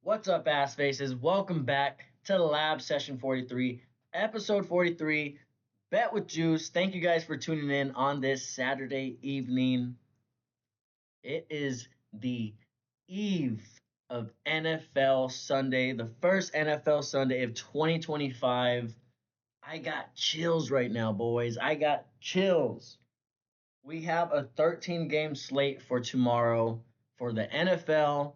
What's up, ass faces? Welcome back to Lab Session 43, episode 43, Bet with Juice. Thank you guys for tuning in on this Saturday evening. It is the eve of NFL Sunday, the first NFL Sunday of 2025. I got chills right now, boys. I got chills. We have a 13 game slate for tomorrow for the NFL.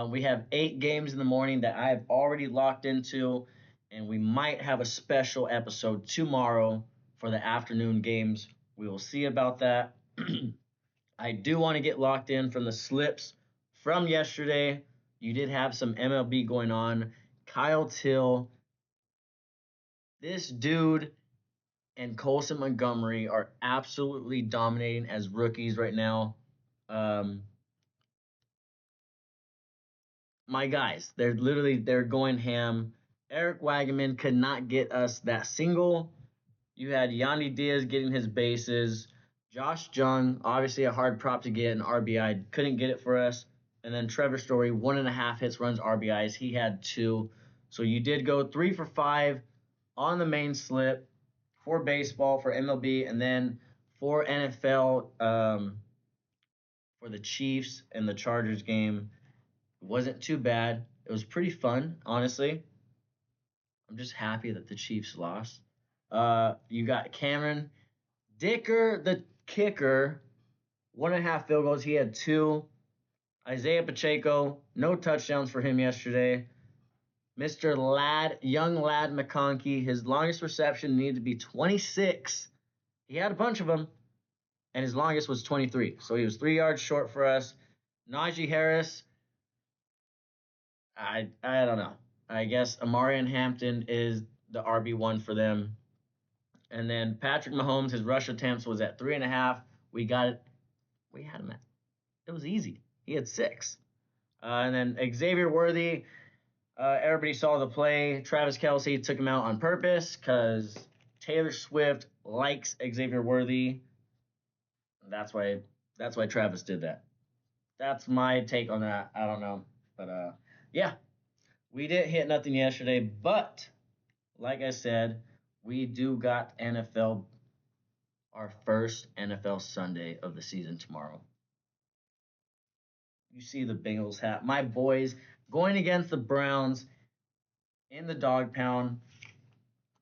We have 8 games in the morning that I have already locked into, and we might have a special episode tomorrow for the afternoon games. We will see about that. I do want to get locked in from the slips from yesterday. You did have some MLB going on. Kyle Till, this dude and Colson Montgomery are absolutely dominating as rookies right now. Um, my guys, they're going ham. Eric Wagaman could not get us that single. You had Yandy Diaz getting his bases. Josh Jung, obviously a hard prop to get, an RBI, couldn't get it for us. And then Trevor Story, 1.5 hits, runs, RBIs. He had two. So you did go 3 for 5 on the main slip for baseball, for MLB, and then for NFL, for the Chiefs and the Chargers game. It wasn't too bad. It was pretty fun, honestly. I'm just happy that the Chiefs lost. You got Cameron Dicker, the kicker, 1.5 field goals. He had two. Isaiah Pacheco, no touchdowns for him yesterday. Mr. Young Lad McConkey, his longest reception needed to be 26. He had a bunch of them, and his longest was 23. So he was 3 yards short for us. Najee Harris, I don't know. I guess Amarian Hampton is the RB1 for them. And then Patrick Mahomes, his rush attempts was at 3.5. We got it. We had him at. It was easy. He had 6. And then Xavier Worthy, everybody saw the play. Travis Kelsey took him out on purpose because Taylor Swift likes Xavier Worthy. That's why Travis did that. That's my take on that. I don't know. But yeah, we didn't hit nothing yesterday, but like I said, we do got NFL, our first NFL Sunday of the season tomorrow. You see the Bengals hat. My boys going against the Browns in the dog pound.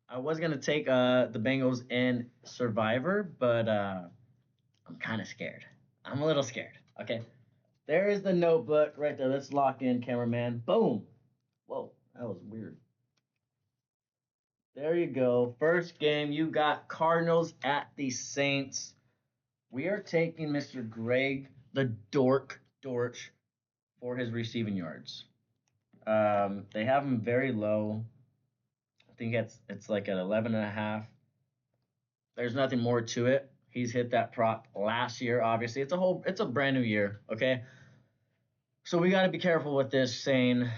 I was gonna take the Bengals in Survivor, but I'm kind of scared. I'm a little scared. Okay. There is the notebook right there. Let's lock in, cameraman. Boom. Whoa, that was weird. There you go. First game, you got Cardinals at the Saints. We are taking Mr. Greg the Dortch for his receiving yards. They have him very low. I think it's like at 11.5. There's nothing more to it. He's hit that prop last year. Obviously, it's a brand new year. Okay, so we got to be careful with this. Saying,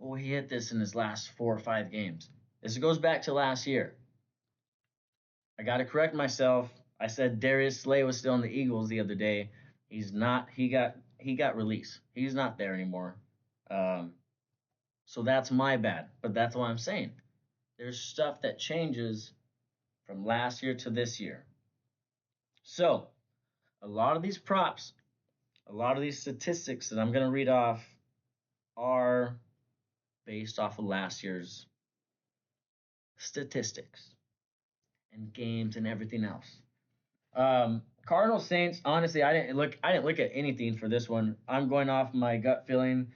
"Oh, he hit this in his last 4 or 5 games." This goes back to last year. I got to correct myself. I said Darius Slay was still in the Eagles the other day. He's not. He got released. He's not there anymore. Um, so that's my bad. But that's what I'm saying. There's stuff that changes from last year to this year. So a lot of these props, a lot of these statistics that I'm going to read off are based off of last year's statistics and games and everything else. Cardinal Saints. Honestly, I didn't look at anything for this one. I'm going off my gut feeling.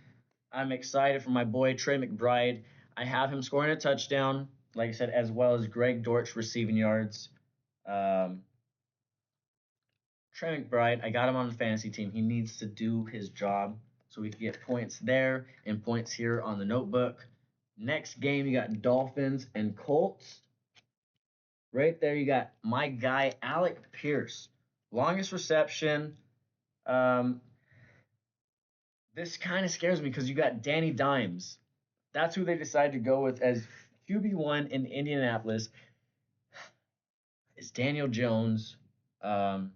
I'm excited for my boy Trey McBride. I have him scoring a touchdown, like I said, as well as Greg Dortch receiving yards. Um, Trey McBride, I got him on the fantasy team. He needs to do his job so we can get points there and points here on the notebook. Next game, you got Dolphins and Colts. Right there, you got my guy, Alec Pierce. Longest reception. Um, this kind of scares me because you got Danny Dimes. That's who they decided to go with as QB1 in Indianapolis. It's Daniel Jones. Um,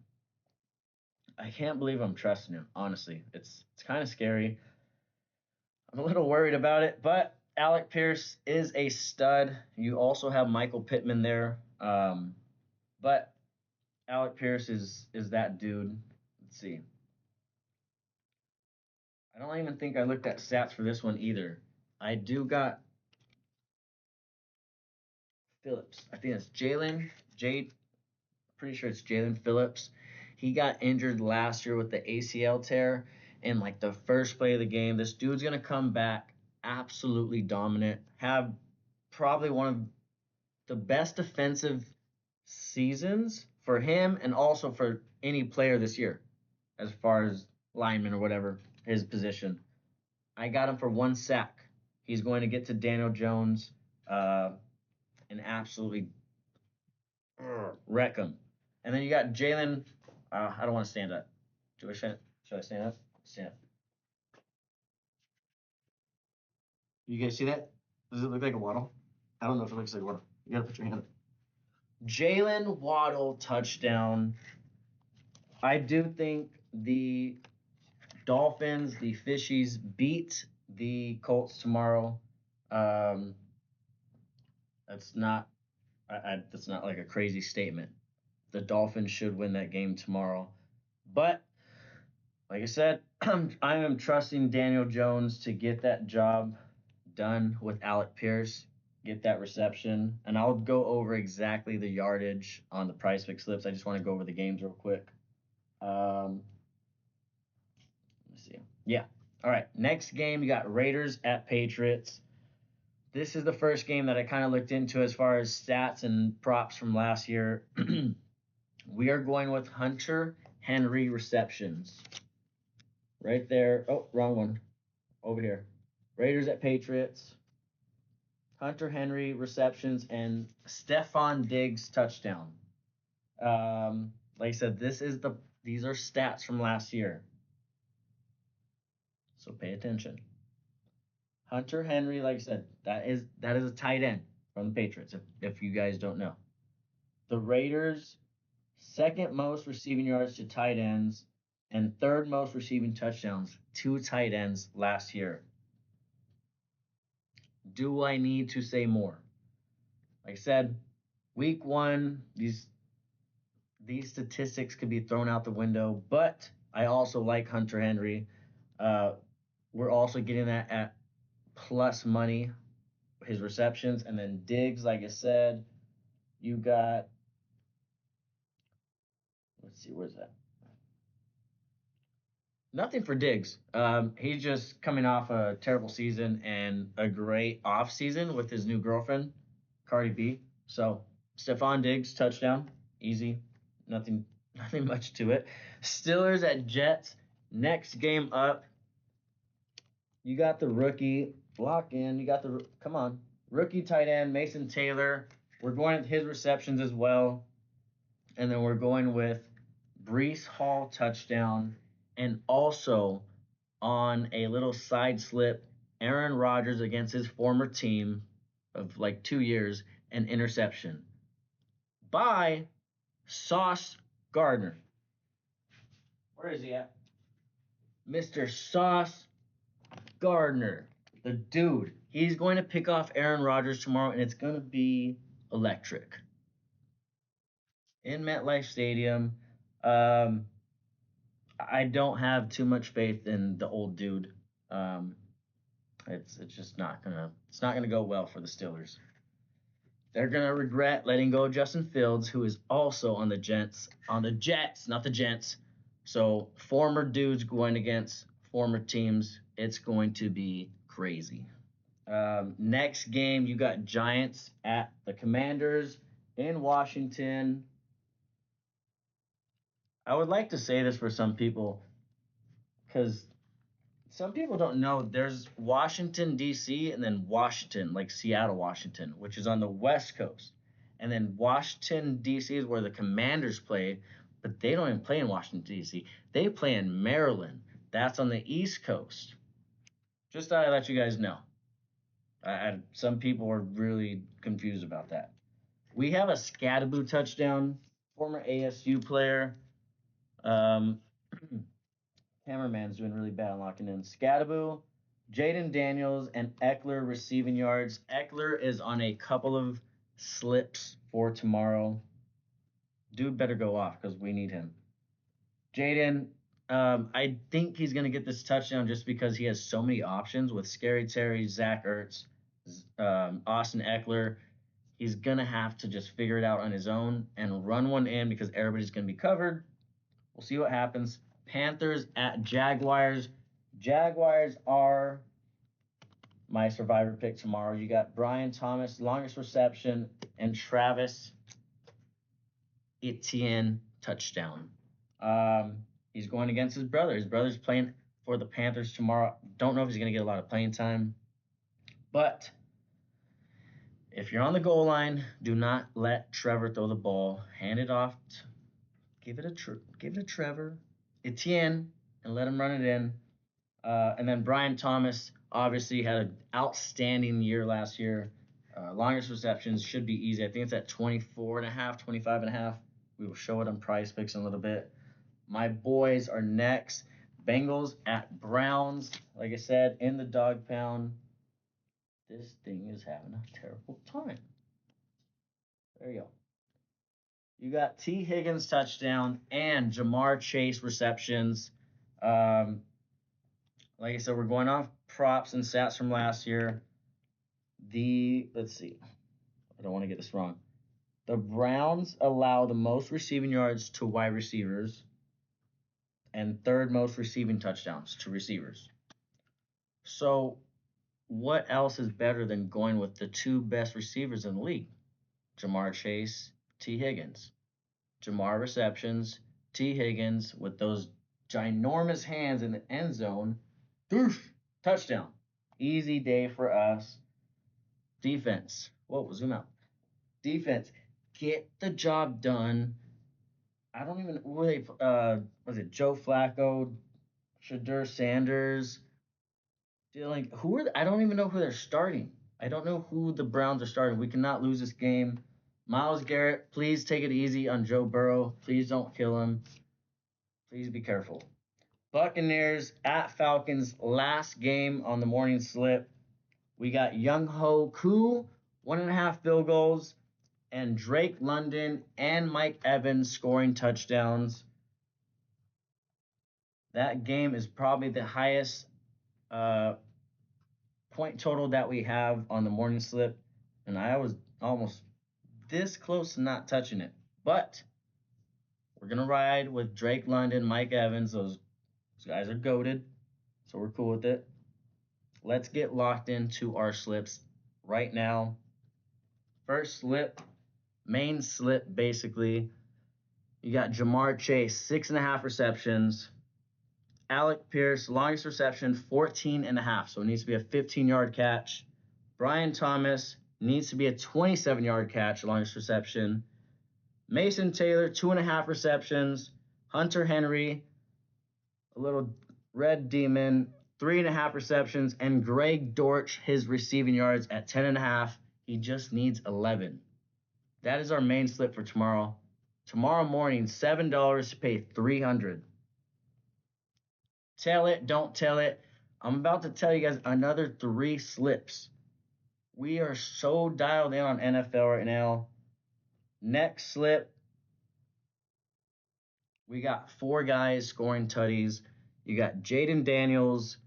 I can't believe I'm trusting him. Honestly, it's kind of scary. I'm a little worried about it, but Alec Pierce is a stud. You also have Michael Pittman there, but Alec Pierce is that dude. Let's see. I don't even think I looked at stats for this one either. I do got Phillips. I think it's Jalen. Jade. Pretty sure it's Jalen Phillips. He got injured last year with the ACL tear in like the first play of the game. This dude's gonna come back absolutely dominant. Have probably one of the best defensive seasons for him and also for any player this year, as far as lineman or whatever his position. I got him for 1 sack. He's going to get to Daniel Jones uh, and absolutely wreck him. And then you got Jalen. I don't want to stand up. Should I stand up? Stand up. You guys see that? Does it look like a waddle? I don't know if it looks like a waddle. You gotta put your hand up. Jalen Waddle touchdown. I do think the Dolphins, the Fishies, beat the Colts tomorrow. Um, that's not that's not like a crazy statement. The Dolphins should win that game tomorrow. But like I said, I am trusting Daniel Jones to get that job done with Alec Pierce, get that reception, and I'll go over exactly the yardage on the price pick slips. I just want to go over the games real quick. Um, let me see. Yeah. All right. Next game, you got Raiders at Patriots. This is the first game that I kind of looked into as far as stats and props from last year. We are going with Hunter Henry receptions. Right there. Oh, wrong one. Over here. Raiders at Patriots. Hunter Henry receptions and Stephon Diggs touchdown. Like I said, these are stats from last year. So pay attention. Hunter Henry, like I said, that is a tight end from the Patriots, if you guys don't know. The Raiders, second most receiving yards to tight ends, and third most receiving touchdowns to tight ends last year. Do I need to say more? Like I said, week one, these statistics could be thrown out the window, but I also like Hunter Henry. Uh, we're also getting that at plus money, his receptions, and then Diggs, like I said, you got. Let's see, where's that? Nothing for Diggs. He's just coming off a terrible season and a great off season with his new girlfriend, Cardi B. So Stephon Diggs touchdown, easy, nothing, nothing much to it. Steelers at Jets. Next game up, you got the rookie lock in. You got the come on rookie tight end Mason Taylor. We're going with his receptions as well, and then we're going with Brees Hall touchdown, and also on a little side slip, Aaron Rodgers against his former team of like 2 years, an interception by Sauce Gardner. Where is he at? Mr. Sauce Gardner, the dude. He's going to pick off Aaron Rodgers tomorrow, and it's going to be electric in MetLife Stadium. Um, I don't have too much faith in the old dude. Um, it's just not gonna go well for the Steelers. They're gonna regret letting go of Justin Fields, who is also on the Jets, not the Gents. So former dudes going against former teams. It's going to be crazy. Next game, you got Giants at the Commanders in Washington. I would like to say this for some people because some people don't know there's Washington, D.C., and then Washington, like Seattle, Washington, which is on the West Coast. And then Washington, D.C. is where the Commanders play, but they don't even play in Washington, D.C. They play in Maryland. That's on the East Coast. Just thought I'd let you guys know. Some people are really confused about that. We have a Scadaboo touchdown, former ASU player. Um, Cameraman's doing really bad on locking in. Scadaboo, Jaden Daniels and Eckler receiving yards. Eckler is on a couple of slips for tomorrow. Dude better go off because we need him. Jaden, I think he's going to get this touchdown just because he has so many options with Scary Terry, Zach Ertz, Austin Eckler. He's going to have to just figure it out on his own and run one in because everybody's going to be covered. We'll see what happens. Panthers at Jaguars. Jaguars are my survivor pick tomorrow. You got Brian Thomas, longest reception, and Travis Etienne touchdown. He's going against his brother. His brother's playing for the Panthers tomorrow. Don't know if he's going to get a lot of playing time, but if you're on the goal line, do not let Trevor throw the ball. Hand it off. Give it a Trevor Etienne and let him run it in. And then Brian Thomas obviously had an outstanding year last year. Longest receptions should be easy. I think it's at 24 and a half, 25 and a half. We will show it on Price Picks in a little bit. My boys are next. Bengals at Browns. Like I said, in the dog pound. This thing is having a terrible time. There you go. You got T. Higgins touchdown and Jamar Chase receptions. Um, like I said, we're going off props and stats from last year. Let's see. I don't want to get this wrong. The Browns allow the most receiving yards to wide receivers and third most receiving touchdowns to receivers. So, what else is better than going with the two best receivers in the league? Jamar Chase, T. Higgins. Jamar receptions, T. Higgins with those ginormous hands in the end zone. Doof, touchdown. Easy day for us. Defense. Whoa, zoom out. Defense. Get the job done. I don't even who they was it Joe Flacco, Shadur Sanders, Dylan. I don't even know who they're starting. I don't know who the Browns are starting. We cannot lose this game. Myles Garrett, please take it easy on Joe Burrow. Please don't kill him. Please be careful. Buccaneers at Falcons, last game on the morning slip. We got Young Ho Koo, 1.5 field goals, and Drake London and Mike Evans scoring touchdowns. That game is probably the highest uh, point total that we have on the morning slip, and I was almost this close to not touching it. But we're gonna ride with Drake London, Mike Evans. Those guys are goated, so we're cool with it. Let's get locked into our slips right now. First slip, main slip basically. You got Jamar Chase, 6.5 receptions. Alec Pierce, longest reception, 14 and a half. So it needs to be a 15-yard catch. Brian Thomas needs to be a 27-yard catch, longest reception. Mason Taylor, 2.5 receptions. Hunter Henry, a little red demon, 3.5 receptions. And Greg Dortch, his receiving yards at 10.5. He just needs 11. That is our main slip for tomorrow. Tomorrow morning, $7 to pay 300. Tell it, don't tell it. I'm about to tell you guys another 3 slips. We are so dialed in on NFL right now. Next slip, we got 4 guys scoring tutties. You got Jaden Daniels,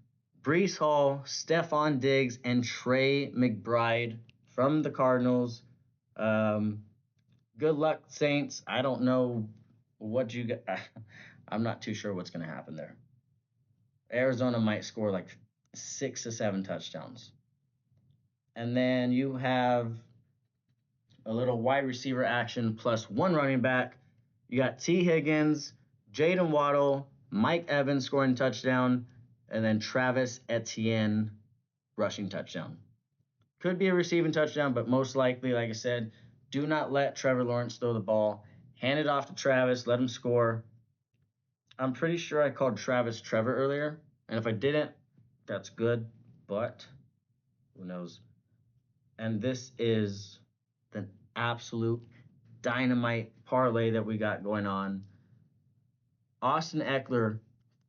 Brees Hall, Stephon Diggs, and Trey McBride from the Cardinals. Good luck, Saints. I don't know what you got. I'm not too sure what's going to happen there. Arizona might score like 6 to 7 touchdowns. And then you have a little wide receiver action plus 1 running back. You got T. Higgins, Jaden Waddle, Mike Evans scoring touchdown, and then Travis Etienne rushing touchdown. Could be a receiving touchdown, but most likely, like I said, do not let Trevor Lawrence throw the ball. Hand it off to Travis, let him score. I'm pretty sure I called Travis Trevor earlier, and if I didn't, that's good, but who knows. And this is the absolute dynamite parlay that we got going on. Austin Eckler,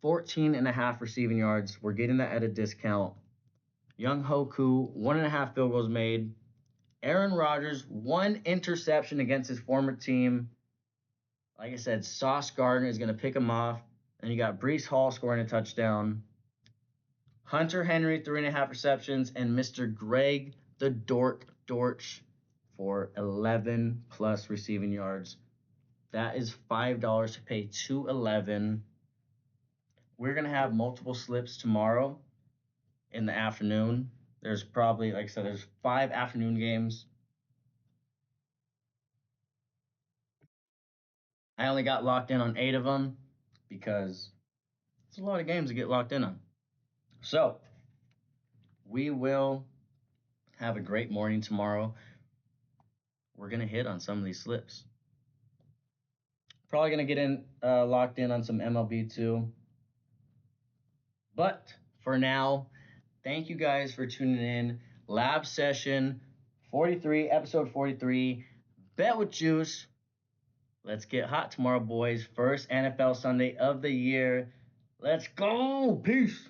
14.5 receiving yards. We're getting that at a discount. Young Hoku, 1.5 field goals made. Aaron Rodgers, 1 interception against his former team. Like I said, Sauce Gardner is going to pick him off. And you got Brees Hall scoring a touchdown. Hunter Henry, 3.5 receptions. And Mr. Greg the Dork Dortch for 11 plus receiving yards. That is $5 to pay 211. We're going to have multiple slips tomorrow in the afternoon. There's probably, like I said, there's 5 afternoon games. I only got locked in on 8 of them because it's a lot of games to get locked in on. So we will have a great morning tomorrow. We're gonna hit on some of these slips. Probably gonna get in locked in on some MLB too. But for now, thank you guys for tuning in. Lab session 43, episode 43. Bet with Juice. Let's get hot tomorrow, boys. First NFL Sunday of the year. Let's go. Peace.